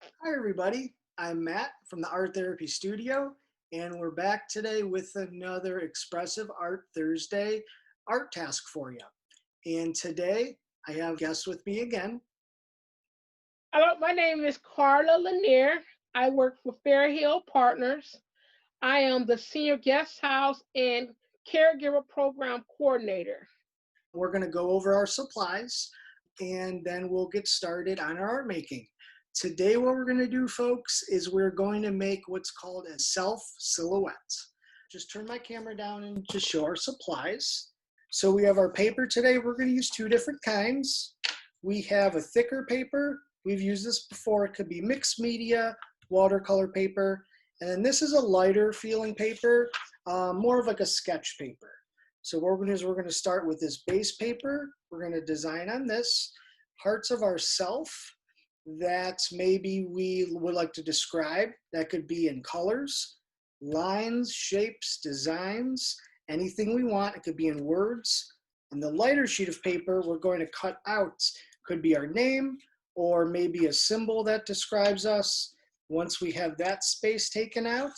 Hi, everybody. I'm Matt from the Art Therapy Studio, and we're back today with another Expressive Art Thursday art task for you. And today I have guests with me again. Hello, my name is Carla Lanier. I work for Fairhill Partners. I am the Senior Guest House and Caregiver Program Coordinator. We're going to go over our supplies, and then we'll get started on our art making. Today, what we're going to do, folks, is we're going to make what's called a self silhouette. Just turn my camera down and just show our supplies. So we have our paper today. We're going to use two different kinds. We have a thicker paper. We've used this before. It could be mixed media, watercolor paper. And then this is a lighter feeling paper, more of like a sketch paper. So what we're going to do is we're going to start with this base paper. We're going to design on this parts of ourself that maybe we would like to describe. That could be in colors, lines, shapes, designs, anything we want. It could be in words. And the lighter sheet of paper we're going to cut out could be our name or maybe a symbol that describes us. Once we have that space taken out,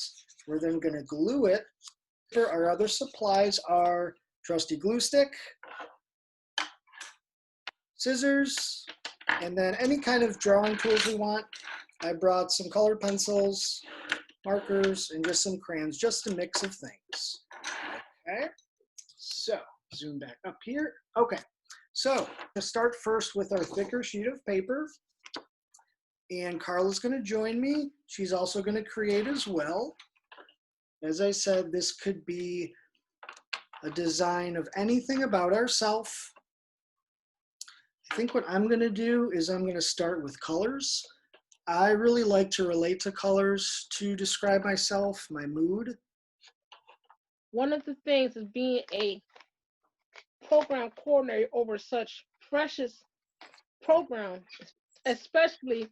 we're then going to glue it. Our other supplies are trusty glue stick, scissors, and then any kind of drawing tools we want. I brought some colored pencils, markers, and just some crayons, just a mix of things. Okay, so zoom back up here. Okay, so to start first with our thicker sheet of paper, and Carla's going to join me. She's also going to create as well. As I said, this could be a design of anything about ourselves. I think what I'm going to do is I'm going to start with colors. I really like to relate to colors to describe myself, my mood. One of the things is being a program coordinator over such precious programs, especially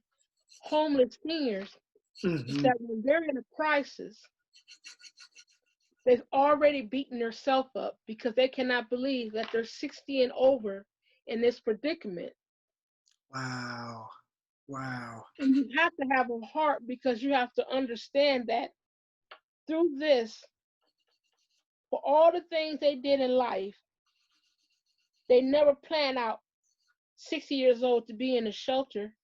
homeless seniors, is Mhm. that when they're in a crisis, they've already beaten themselves up because they cannot believe that they're 60 and over in this predicament. Wow, wow. And you have to have a heart because you have to understand that through this, for all the things they did in life, they never planned out 60 years old to be in a shelter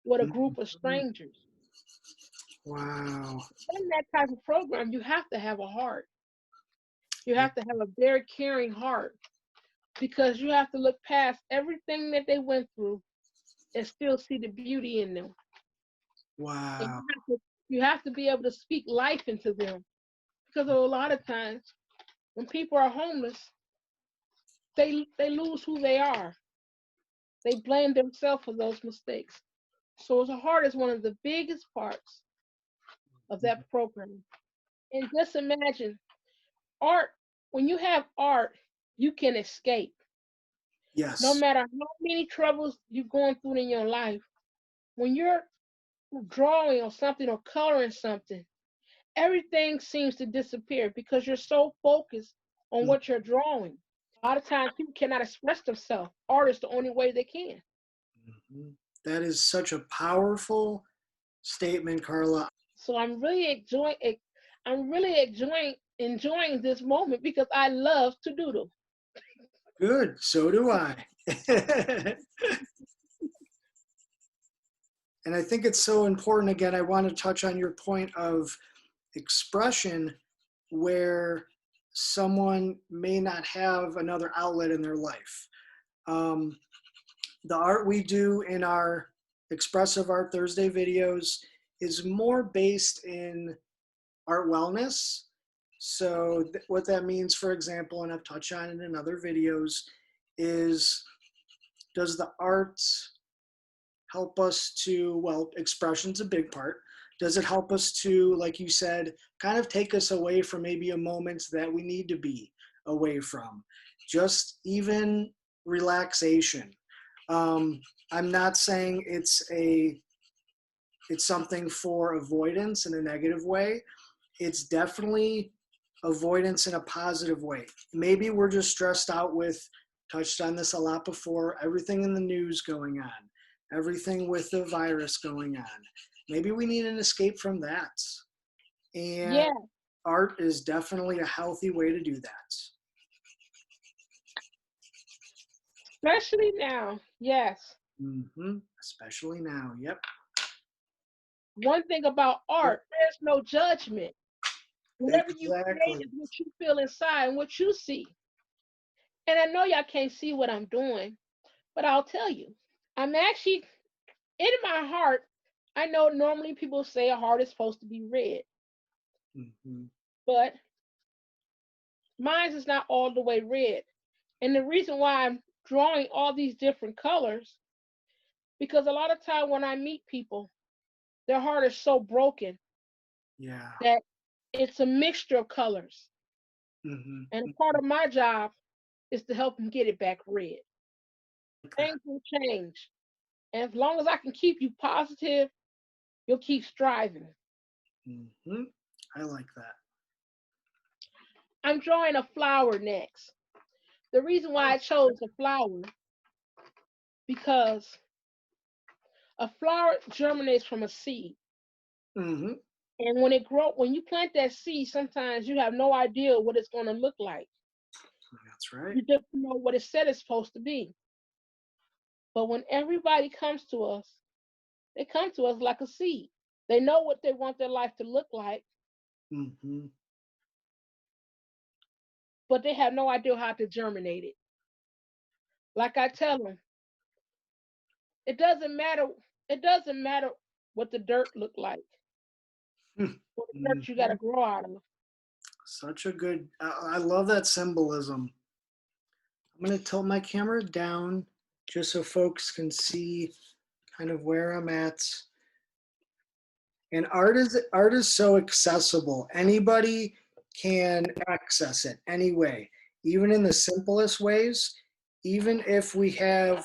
with a group of Mhm. strangers. Wow. In that type of program, you have to have a heart. You have to have a very caring heart because you have to look past everything that they went through and still see the beauty in them. And Wow. you have to be able to speak life into them because a lot of times when people are homeless, they lose who they are. They blame themselves for those mistakes. So the heart is one of the biggest parts of that program. And just imagine art, when you have art, you can escape. No Yes. matter how many troubles you're going through in your life, when you're drawing or something or coloring something, everything seems to disappear because you're so focused on what you're drawing. A lot of times people cannot express themselves. Art is the only way they can. Mhm. That is such a powerful statement, Carla. So I'm really enjoying this moment because I love to doodle. Good. So do I. And I think it's so important. Again, I want to touch on your point of expression where someone may not have another outlet in their life. Um, the art we do in our Expressive Art Thursday videos is more based in art wellness. So what that means, for example, and I've touched on it in other videos, is does the art help us to, well, expression's a big part. Does it help us to, like you said, kind of take us away from maybe a moment that we need to be away from? Just even relaxation. Um, I'm not saying it's something for avoidance in a negative way. It's definitely avoidance in a positive way. Maybe we're just stressed out with, touched on this a lot before, everything in the news going on, everything with the virus going on. Maybe we need an escape from that. And Yeah, art is definitely a healthy way to do that. especially now. Yes. Especially now. Yep. One thing about art, there's no judgment. Whatever you create Exactly. is what you feel inside and what you see. And I know y'all can't see what I'm doing, but I'll tell you. I'm actually, in my heart, I know normally people say a heart is supposed to be red, hmm but mine is not all the way red. And the reason why I'm drawing all these different colors, because a lot of time when I meet people, their heart is so broken Yeah. that it's a mixture of colors. And a hmm part of my job is to help them get it back red. Like that. Things will change. And as long as I can keep you positive, you'll keep striving. hmm I like that. I'm drawing a flower next. The reason why Oh. I chose a flower, because a flower germinates from a seed. hmm And when you plant that seed, sometimes you have no idea what it's going to look like. That's right. You just know what it said it's supposed to be. But when everybody comes to us, they come to us like a seed. They know what they want their life to look like, hmm but they have no idea how to germinate it. Like I tell them, it doesn't matter. It doesn't matter what the dirt look like, or the dirt you got to hmm grow out of. Such a good, I love that symbolism. I'm going to tilt my camera down just so folks can see kind of where I'm at. And art is so accessible. Anybody can access it anyway, even in the simplest ways. Even if we have a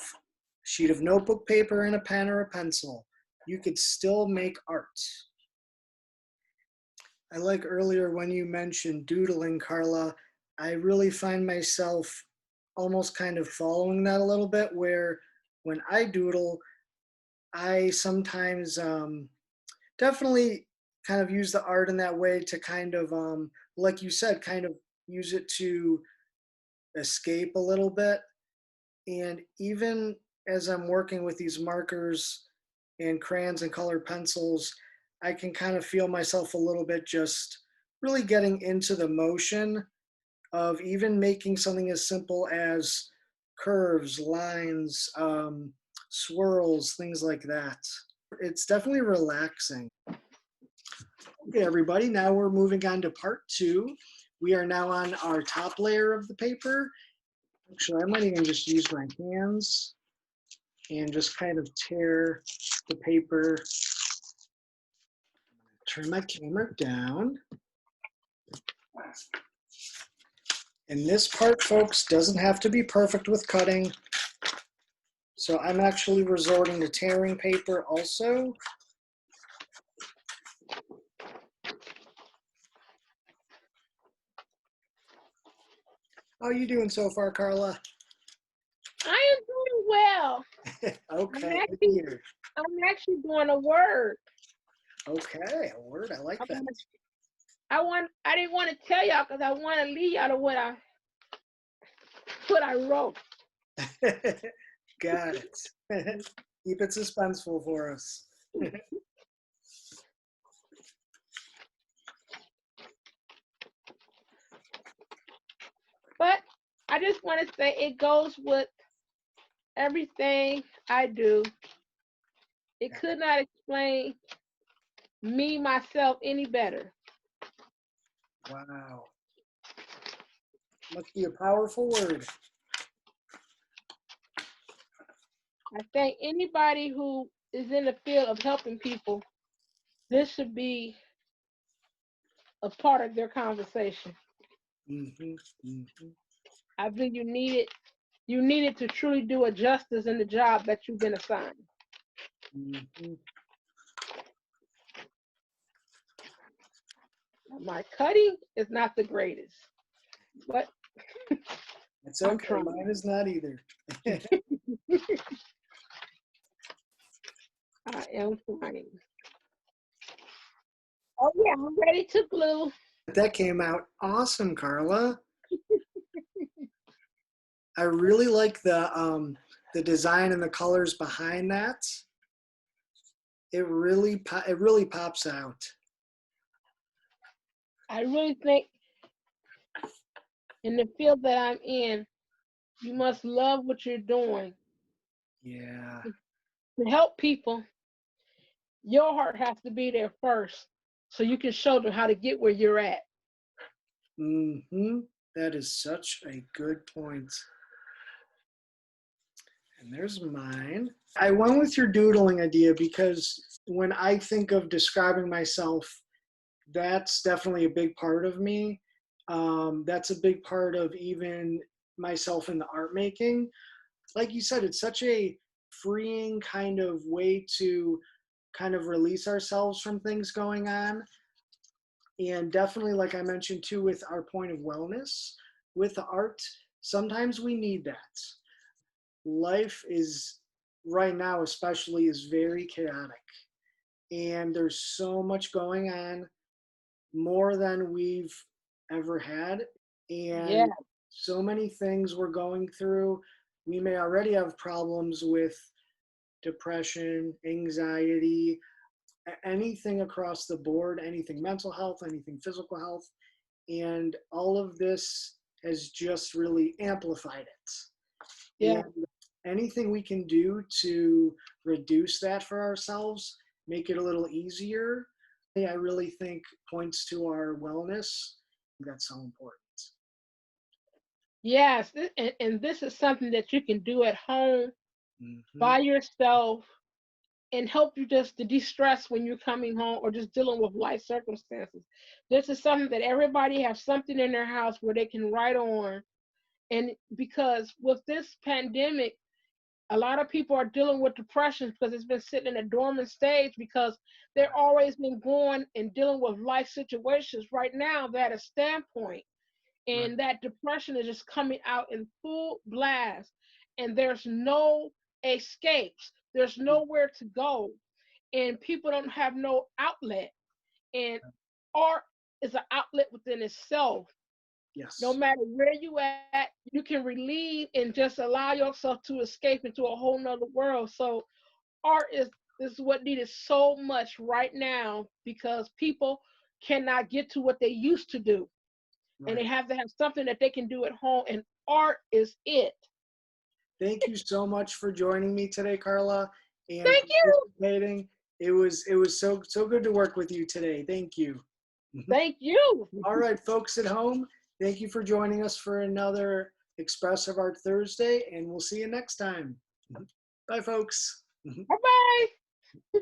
sheet of notebook paper and a pen or a pencil, you could still make art. I like earlier when you mentioned doodling, Carla. I really find myself almost kind of following that a little bit, where when I doodle, I sometimes definitely kind of use the art in that way to kind of, like you said, kind of use it to escape a little bit. And even as I'm working with these markers and crayons and colored pencils, I can kind of feel myself a little bit just really getting into the motion of even making something as simple as curves, lines, swirls, things like that. It's definitely relaxing. Okay, everybody, now we're moving on to part two. We are now on our top layer of the paper. Actually, I might even just use my hands and just kind of tear the paper. Turn my camera down. And this part, folks, doesn't have to be perfect with cutting. So I'm actually resorting to tearing paper also. How are you doing so far, Carla? I am doing well. I'm Okay, good to actually, hear. I'm actually doing a word. Okay, a word, I like I that. want, I didn't want to tell y'all because I want to leave y'all to what I wrote. Got it. Keep it suspenseful for us. But I just want to say it goes with everything I do. It could not explain me myself any better. Wow. Must be a powerful word. I think anybody who is in the field of helping people, this should be a part of their conversation. Mm-hmm, mm-hmm, I believe you need it to truly do a justice in the job that you've been assigned. mm-hmm. My cutting is not the greatest, but It's I'm okay. trying. Mine is not either. I am trying. Oh yeah, I'm ready to glue. That came out awesome, Carla. I really like the design and the colors behind that. It really pops out. I really think in the field that I'm in, you must love what you're doing. Yeah. To help people, your heart has to be there first so you can show them how to get where you're at. Mm-hmm. That is such a good point. And there's mine. I went with your doodling idea because when I think of describing myself, that's definitely a big part of me. That's a big part of even myself in the art making. Like you said, it's such a freeing kind of way to kind of release ourselves from things going on. And definitely, like I mentioned too, with our point of wellness, with the art, sometimes we need that. Life is, right now especially, is very chaotic. And there's so much going on, more than we've ever had. Yeah, And so many things we're going through. We may already have problems with depression, anxiety, anything across the board, anything mental health, anything physical health. And all of this has just really amplified it. yeah, And anything we can do to reduce that for ourselves, make it a little easier, I really think points to our wellness. That's so important. yes. And this is something that you can do at home Mm-hmm. by yourself and help you just to de-stress when you're coming home or just dealing with life circumstances. This is something that everybody has something in their house where they can write on. And because with this pandemic, a lot of people are dealing with depression because it's been sitting in a dormant stage because they're always been going and dealing with life situations. Right now, they're at a standpoint, Right. and that depression is just coming out in full blast, and there's no escapes. There's nowhere to go, and people don't have no outlet. And art is an outlet within itself. No Yes. matter where you at, you can relieve and just allow yourself to escape into a whole nother world. So art is what needed so much right now because people cannot get to what they used to do. And they Right. have to have something that they can do at home, and art is it. Thank you so much for joining me today, Carla, and Thank you. participating. It was so good to work with you today. Thank you. Thank you. All right, folks at home, thank you for joining us for another Expressive Art Thursday, and we'll see you next time. Bye, folks. Bye bye.